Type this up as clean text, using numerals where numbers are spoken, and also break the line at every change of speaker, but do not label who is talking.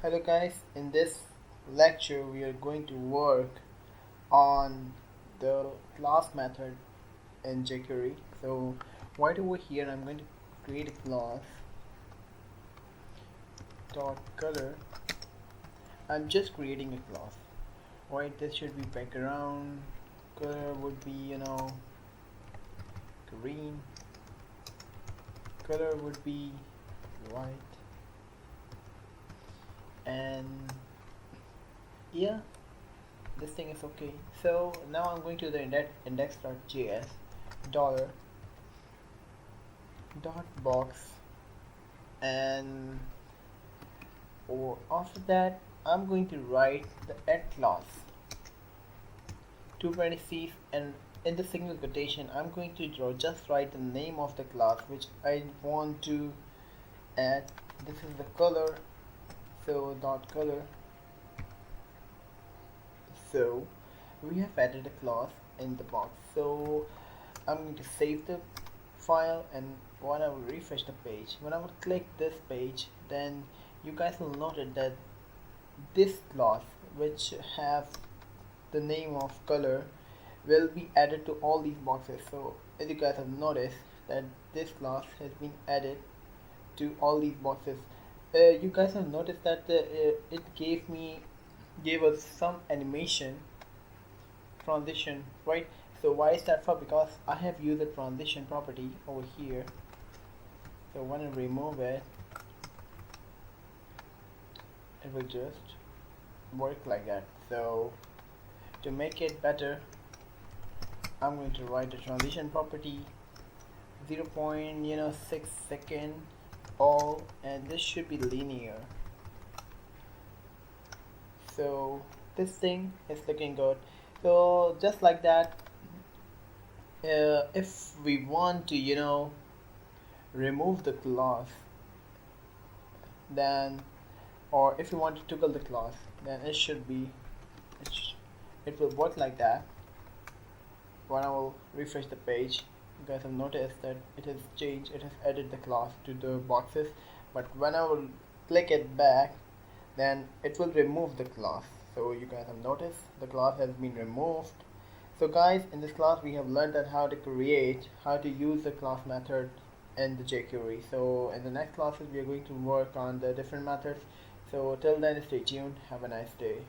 Hello guys, in this lecture we are going to work on the class method in jQuery. So right over here I'm going to create a class dot color. I'm just creating a class. Right, this should be background. Color would be green. Color would be white. And yeah, this thing is okay. So now I'm going to the index.js dollar dot box, and after that I'm going to write the add class 2 parentheses, and in the single quotation I'm going to just write the name of the class which I want to add. This is the color, so dot color. So we have added a class in the box. So I'm going to save the file, and when I will refresh the page, when I will click this page, then you guys will notice that this class which have the name of color will be added to all these boxes. So as you guys have noticed that this class has been added to all these boxes. You guys have noticed that it gave us some animation transition, right? So why is that for? Because I have used a transition property over here. So when I remove it, it will just work like that. So to make it better, I'm going to write the transition property 0.6 second all, and this should be linear. So this thing is looking good. So just like that, if we want to remove the class, then, or if you want to toggle the class, then it will work like that. When I will refresh the page, you guys have noticed that it has changed, it has added the class to the boxes, but when I will click it back, then it will remove the class. So you guys have noticed the class has been removed. So guys, in this class we have learned that how to use the class method in the jQuery. So in the next classes we are going to work on the different methods. So till then, stay tuned, have a nice day.